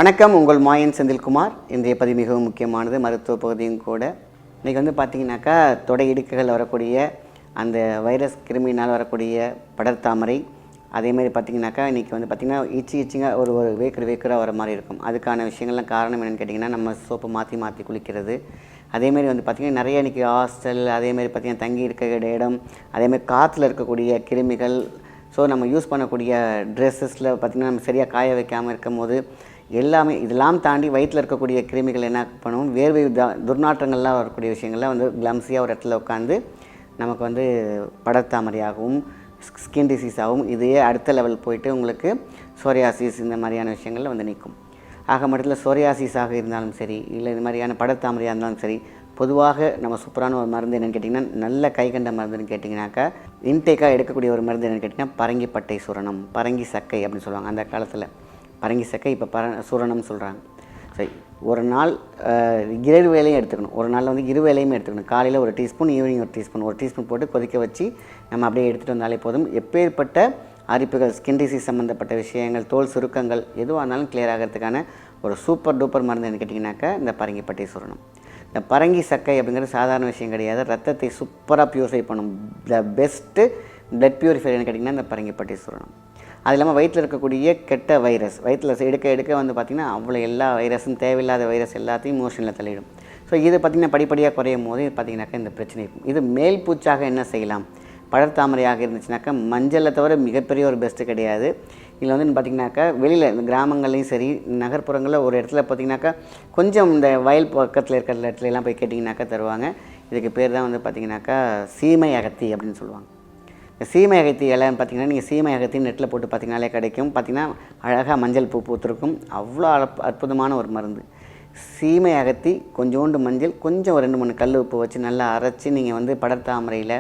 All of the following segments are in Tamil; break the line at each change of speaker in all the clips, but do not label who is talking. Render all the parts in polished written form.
வணக்கம். உங்கள் மாயன் செந்தில்குமார். இன்றைய பதிவு மிகவும் முக்கியமானது, மருத்துவ பகுதியும் கூட. இன்றைக்கி பார்த்தீங்கன்னாக்கா தொடை இடுக்குகள் வரக்கூடிய அந்த வைரஸ் கிருமினால் வரக்கூடிய படர்தாமரை, அதேமாதிரி பார்த்திங்கனாக்கா இன்றைக்கி பார்த்திங்கன்னா இச்சிங்காக ஒரு வேக்கராக வர மாதிரி இருக்கும். அதுக்கான விஷயங்கள்லாம் காரணம் என்னென்னு கேட்டிங்கன்னா, நம்ம சோப்பு மாற்றி குளிக்கிறது. அதேமாரி பார்த்திங்கன்னா நிறைய இன்றைக்கி ஹாஸ்டல், அதேமாரி பார்த்திங்கன்னா தங்கி இருக்க இடம், அதேமாதிரி காற்றுல இருக்கக்கூடிய கிருமிகள், ஸோ நம்ம யூஸ் பண்ணக்கூடிய ட்ரெஸ்ஸஸில் பார்த்திங்கன்னா நம்ம சரியாக காய வைக்காமல் இருக்கும் போது எல்லாமே இதெல்லாம் தாண்டி வயிற்றில் இருக்கக்கூடிய கிருமிகள் என்ன பண்ணுவோம், வேர்வை துர்நாற்றங்கள்லாம் வரக்கூடிய விஷயங்கள்லாம் கிளம்ஸியாக ஒரு இடத்துல உட்காந்து நமக்கு படர்தாமரையாகவும் ஸ்கின் டிசீஸாகவும் இதையே அடுத்த லெவல் போயிட்டு உங்களுக்கு சோரியாசிஸ் இந்த மாதிரியான விஷயங்களில் நிற்கும். ஆக மட்டத்தில் சோரியாசிஸாக இருந்தாலும் சரி, இல்லை இது மாதிரியான படர்தாமரையாக இருந்தாலும் சரி, பொதுவாக நம்ம சூப்பரான ஒரு மருந்து என்னென்னு கேட்டிங்கன்னா, நல்ல கை கண்ட மருந்துன்னு கேட்டிங்கனாக்கா இன்டேக்காக எடுக்கக்கூடிய ஒரு மருந்து என்னென்னு கேட்டிங்கன்னா பரங்கி பட்டை சூரணம், பரங்கி சக்கை அப்படின்னு சொல்லுவாங்க. அந்த காலத்தில் பரங்கி சக்கை, இப்போ சூரணம்னு சொல்கிறாங்க. சரி, ஒரு நாள் 2 வேளையும் எடுத்துக்கணும். ஒரு நாளில் 2 வேளையுமே எடுத்துக்கணும். காலையில் ஒரு டீஸ்பூன், ஈவினிங் ஒரு டீஸ்பூன் போட்டு கொதிக்க வச்சு நம்ம அப்படியே எடுத்துகிட்டு வந்தாலே போதும். எப்பேற்பட்ட அரிப்புகள், ஸ்கின் டிசீஸ் சம்மந்தப்பட்ட விஷயங்கள், தோல் சுருக்கங்கள் எதுவாக இருந்தாலும் கிளியர் ஆகிறதுக்கான ஒரு சூப்பர் டூப்பர் மருந்து என்ன கேட்டிங்கனாக்கா இந்த பரங்கி பட்டை சூரணம். இந்த பரங்கி சக்கை அப்படிங்கிறது சாதாரண விஷயம் கிடையாது. ரத்தத்தை சூப்பராக ப்யூரிஃபை பண்ணும். த பெஸ்ட்டு பிளட் ப்யூரிஃபையர் என்ன கேட்டிங்கன்னா இந்த பரங்கி பட்டை சூரணம். அது இல்லாமல் வயிற்றில் இருக்கக்கூடிய கெட்ட வைரஸ், வயிற்றில் எடுக்க பார்த்திங்கன்னா அவ்வளோ எல்லா வைரஸும், தேவையில்லாத வைரஸ் எல்லாத்தையும் மோஷனில் தள்ளிடும். ஸோ இது பார்த்திங்கன்னா படிப்படியாக குறையும் போது பார்த்திங்கனாக்கா இந்த பிரச்சனை இருக்கும். இது மேல் பூச்சாக என்ன செய்யலாம்? படர்தாமரையாக இருந்துச்சுனாக்கா மஞ்சளை தவிர மிகப்பெரிய ஒரு பெஸ்ட்டு கிடையாது. இதில் பார்த்திங்கனாக்கா வெளியில் இந்த கிராமங்கள்லேயும் சரி, நகர்ப்புறங்களில் ஒரு இடத்துல பார்த்திங்கனாக்கா கொஞ்சம் இந்த வயல் பக்கத்தில் இருக்கிற இடத்துலலாம் போய் கேட்டிங்கனாக்கா தருவாங்க. இதுக்கு பேர் தான் பார்த்திங்கனாக்கா சீமை அகத்தி அப்படின்னு சொல்லுவாங்க. இந்த சீமை அகத்தி இலைன்னு பார்த்திங்கன்னா நீங்கள் சீமை அகத்தி நெட்டில் போட்டு பார்த்திங்கனாலே கிடைக்கும். பார்த்திங்கன்னா அழகாக மஞ்சள் பூ பூத்திருக்கும். அவ்வளோ அற்புதமான ஒரு மருந்து. சீமை அகத்தி, கொஞ்சோண்டு மஞ்சள், கொஞ்சம் 2-3 கல் உப்பு வச்சு நல்லா அரைச்சி நீங்கள் படர்தாமரையில்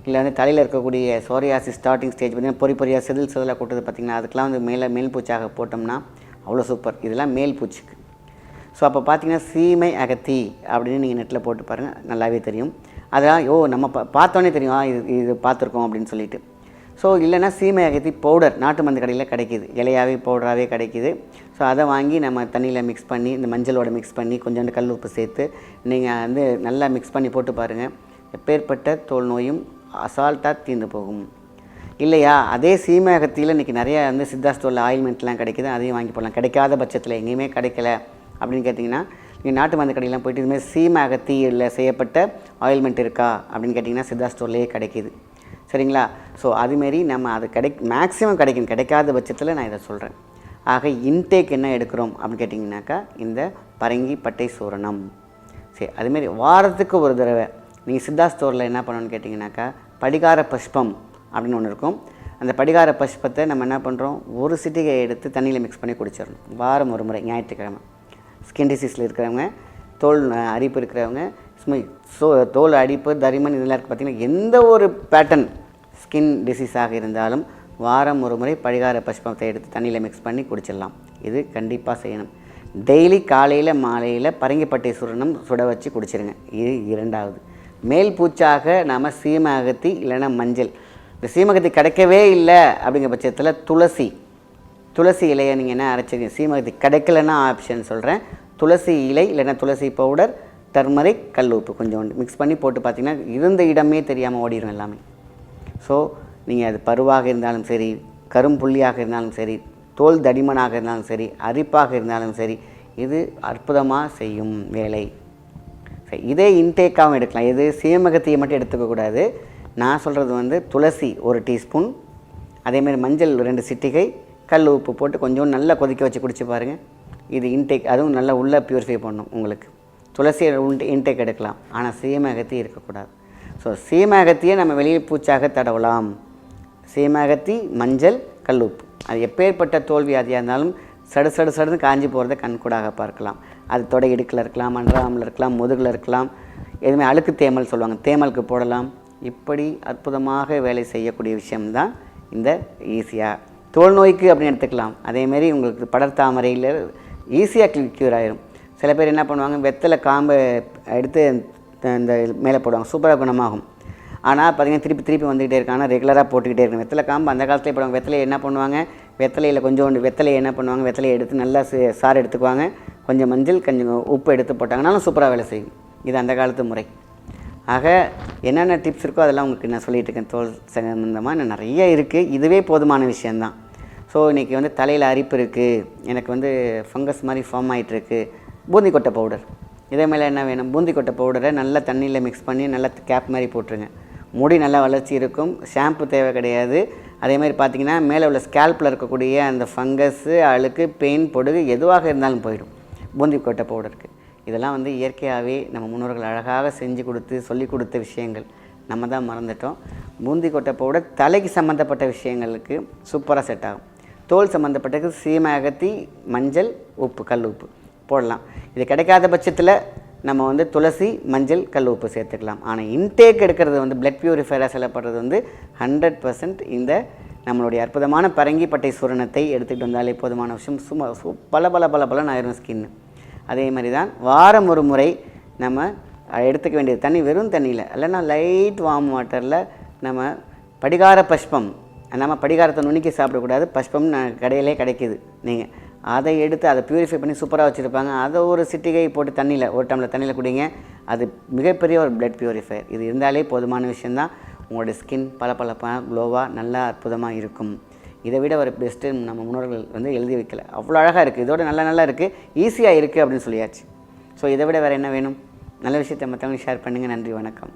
இல்லை தலையில் இருக்கக்கூடிய சோரியாசிஸ் ஸ்டார்டிங் ஸ்டேஜ் பார்த்திங்கன்னா பொறியாக செதிலாக கொட்டுறது பார்த்திங்கன்னா அதுக்கெலாம் மேல் பூச்சாக போட்டோம்னா அவ்வளோ சூப்பர். இதெல்லாம் மேல் பூச்சிக்கு. ஸோ அப்போ பார்த்திங்கன்னா சீமை அகத்தி அப்படின்னு நீங்கள் நெட்டில் போட்டு பாருங்கள், நல்லாவே தெரியும். அதெல்லாம் நம்ம பார்த்தோன்னே தெரியும் இது பார்த்துருக்கோம் அப்படின்னு சொல்லிட்டு. ஸோ இல்லைனா சீமை அகத்தி பவுடர் நாட்டு மருந்து கடையில் கிடைக்கிது, இலையாகவே பவுடராகவே கிடைக்கிது. ஸோ அதை வாங்கி நம்ம தண்ணியில் மிக்ஸ் பண்ணி, இந்த மஞ்சளோட மிக்ஸ் பண்ணி கொஞ்சோண்டு கல் உப்பு சேர்த்து நீங்கள் நல்லா மிக்ஸ் பண்ணி போட்டு பாருங்கள். எப்பேற்பட்ட தோல் நோயும் அசால்ட்டாக தீர்ந்து போகும். இல்லையா, அதே சீமை அகத்தியில் இன்றைக்கி நிறையா சித்தா ஸ்டோரில் ஆயில்மெண்ட்லாம் கிடைக்கிது, அதையும் வாங்கி போடலாம். கிடைக்காத பட்சத்தில் எங்கேயுமே கிடைக்கல அப்படின்னு கேட்டிங்கன்னா நீங்கள் நாட்டு மருந்து கடையெல்லாம் போய்ட்டு இதுமாதிரி சீமை அகத்தியில் செய்யப்பட்ட ஆயில்மெண்ட் இருக்கா அப்படின்னு கேட்டிங்கன்னா சித்தா ஸ்டோர்லேயே கிடைக்கிது. சரிங்களா? ஸோ அதுமாரி நம்ம அது மேக்ஸிமம் கிடைக்காத பட்சத்தில் நான் இதை சொல்கிறேன். ஆக இன்டேக் என்ன எடுக்கிறோம் அப்படின்னு கேட்டிங்கனாக்கா இந்த பரங்கி பட்டை சூரணம். சரி, அதுமாரி வாரத்துக்கு ஒரு தடவை நீங்கள் சித்தா ஸ்டோரில் என்ன பண்ணணும்னு கேட்டிங்கனாக்கா படிகார புஷ்பம் அப்படின்னு ஒன்று இருக்கும். அந்த படிகார புஷ்பத்தை நம்ம என்ன பண்ணுறோம், ஒரு சிட்டிகை எடுத்து தண்ணியில் மிக்ஸ் பண்ணி குடிச்சிடணும். வாரம் ஒரு முறை, ஞாயிற்றுக்கிழமை. ஸ்கின் டிசீஸில் இருக்கிறவங்க, தோல் அரிப்பு இருக்கிறவங்க, தோல் அரிப்பு, தரிமன் இதெல்லாம் இருக்குது பார்த்திங்கன்னா, எந்த ஒரு பேட்டர்ன் ஸ்கின் டிசீஸாக இருந்தாலும் வாரம் ஒரு முறை படிகார புஷ்பத்தை எடுத்து தண்ணியில் மிக்ஸ் பண்ணி குடிச்சிடலாம். இது கண்டிப்பாக செய்யணும். டெய்லி காலையில் மாலையில் பரங்கிப்பட்டை சூரணம் சுட வச்சு குடிச்சிருங்க. இது 2வது. மேல் பூச்சாக நாம் சீமை அகத்தி இல்லைன்னா மஞ்சள். இந்த சீமகத்தி கிடைக்கவே இல்லை அப்படிங்கிற பட்சத்தில் துளசி இலையை நீங்கள் என்ன அரைச்சிங்க, சீமகத்தி கிடைக்கலன்னா ஆப்ஷன் சொல்கிறேன். துளசி இலை இல்லைன்னா துளசி பவுடர், டர்மரிக், கல் உப்பு கொஞ்சோண்டு மிக்ஸ் பண்ணி போட்டு பார்த்திங்கன்னா இருந்த இடமே தெரியாமல் ஓடிடும் எல்லாமே. ஸோ நீங்கள் அது பருவாக இருந்தாலும் சரி, கரும்புள்ளியாக இருந்தாலும் சரி, தோல் தடிமனாக இருந்தாலும் சரி, அரிப்பாக இருந்தாலும் சரி, இது அற்புதமாக செய்யும் வேலை. இதே இன்டேக்காகவும் எடுக்கலாம். இது சீமகத்தியை மட்டும் எடுத்துக்கக்கூடாது. நான் சொல்கிறது துளசி 1 டீஸ்பூன், அதேமாதிரி மஞ்சள் 2 சிட்டிகை, கல் உப்பு போட்டு கொஞ்சம் நல்லா கொதிக்க வச்சு குடிச்சு பாருங்கள். இது இன்டேக், அதுவும் நல்லா உள்ளே ப்யூரிஃபை பண்ணணும். உங்களுக்கு துளசி இன்டேக் எடுக்கலாம், ஆனால் சீமகத்தி இருக்கக்கூடாது. ஸோ சீமகத்தியை நம்ம வெளியில் பூச்சாக தடவலாம். சீமகத்தி, மஞ்சள், கல் உப்பு. அது எப்பேற்பட்ட தோல்வியாதியாக இருந்தாலும் சடுன்னு காஞ்சி போகிறத கண்கூடாக பார்க்கலாம். அது தொடை இடுக்கில் இருக்கலாம், அன்றாமில் இருக்கலாம், முதுகில் இருக்கலாம். எதுவுமே அழுக்கு தேமல் சொல்லுவாங்க, தேமலுக்கு போடலாம். இப்படி அற்புதமாக வேலை செய்யக்கூடிய விஷயம்தான் இந்த ஈஸியாக தோல் நோய்க்கு அப்படின்னு எடுத்துக்கலாம். அதேமாரி உங்களுக்கு படர்தாமரையில் ஈஸியாக க்யூர் ஆயிரும். சில பேர் என்ன பண்ணுவாங்க, வெத்தலை காம்பை எடுத்து இந்த மேலே போடுவாங்க, சூப்பராக குணமாகும். ஆனால் பார்த்திங்கன்னா திருப்பி வந்துக்கிட்டே இருக்காங்க, ரெகுலராக போட்டுக்கிட்டே இருக்கணும். வெத்தலை காம்பு அந்த காலத்தில் போடுவாங்க. வெத்தலை என்ன பண்ணுவாங்க, வெத்தலையில் கொஞ்சோண்டு வெத்தலையை என்ன பண்ணுவாங்க, வெத்தலையை எடுத்து நல்லா சாறு எடுத்துக்குவாங்க, கொஞ்சம் மஞ்சள் கொஞ்சம் உப்பு எடுத்து போட்டாங்கனாலும் சூப்பராக வேலை செய்யும். இது அந்த காலத்து முறை. ஆக என்னென்ன டிப்ஸ் இருக்கோ அதெல்லாம் உங்களுக்கு நான் சொல்லிகிட்டு இருக்கேன். தோல் சம்பந்தமாக இன்னும் நிறைய இருக்குது. இதுவே போதுமான விஷயந்தான். ஸோ இன்றைக்கி வந்து தலையில் அரிப்பு இருக்குது, எனக்கு ஃபங்கஸ் மாதிரி ஃபார்ம் ஆகிட்டுருக்கு, பூந்தி கொட்டை பவுடர். இதே மேலே என்ன வேணும், பூந்தி கொட்டை பவுடரை நல்லா தண்ணியில் மிக்ஸ் பண்ணி நல்லா கேப் மாதிரி போட்டுருங்க. முடி நல்லா வளர்ச்சி இருக்கும், ஷாம்பு தேவை கிடையாது. அதே மாதிரி பார்த்திங்கன்னா மேலே உள்ள ஸ்கேல்பில் இருக்கக்கூடிய அந்த ஃபங்கஸ்ஸு, அழுக்கு, பெயின், பொடுகு எதுவாக இருந்தாலும் போயிடும் பூந்தி கொட்டை பவுடருக்கு. இதெல்லாம் இயற்கையாகவே நம்ம முன்னோர்கள் அழகாக செஞ்சு கொடுத்து சொல்லி கொடுத்த விஷயங்கள். நம்ம தான் மறந்துட்டோம். பூந்தி கொட்டை பவுடர் தலைக்கு சம்மந்தப்பட்ட விஷயங்களுக்கு சூப்பராக செட் ஆகும். தோல் சம்மந்தப்பட்டது சீமை, அகத்தி, மஞ்சள், உப்பு, கல் உப்பு போடலாம். இது கிடைக்காத பட்சத்தில் நம்ம துளசி, மஞ்சள், கல் உப்பு சேர்த்துக்கலாம். ஆனால் இன்டேக் எடுக்கிறது பிளட் பியூரிஃபையராக சொல்லப்படுறது 100% இந்த நம்மளுடைய அற்புதமான பரங்கிப்பட்டை சூரணத்தை எடுத்துக்கிட்டு வந்தாலே போதுமான விஷயம். சும்மா பல ஆயிரும் ஸ்கின்னு. அதே மாதிரி தான் வாரம் ஒரு முறை நம்ம எடுத்துக்க வேண்டியது தண்ணி, வெறும் தண்ணியில் இல்லைன்னா லைட் வார்ம் வாட்டரில் நம்ம படிகார பஷ்பம், நம்ம படிகாரத்தை நுணுக்கி சாப்பிடக்கூடாது, பஷ்பம் கடையிலே கிடைக்கிது. நீங்கள் அதை எடுத்து அதை ப்யூரிஃபை பண்ணி சூப்பராக வச்சுருப்பாங்க. அதை ஒரு சிட்டிகை போட்டு தண்ணியில், ஒரு டம்ளர் தண்ணியில் குடிங்க. அது மிகப்பெரிய ஒரு பிளட் பியூரிஃபையர். இது இருந்தாலே போதுமான விஷயந்தான். உங்களுடைய ஸ்கின் பளபளப்பாக, க்ளோவாக, நல்லா அற்புதமாக இருக்கும். இதை விட ஒரு பெஸ்ட்டு நம்ம முன்னோர்கள் எழுதி வைக்கல. அவ்வளோ அழகாக இருக்குது. இதோட நல்லா இருக்குது, ஈஸியாக இருக்குது அப்படின்னு சொல்லியாச்சு. ஸோ இதை விட வேறு என்ன வேணும்? நல்ல விஷயத்தை மற்றவங்களுக்கு ஷேர் பண்ணுங்கள். நன்றி, வணக்கம்.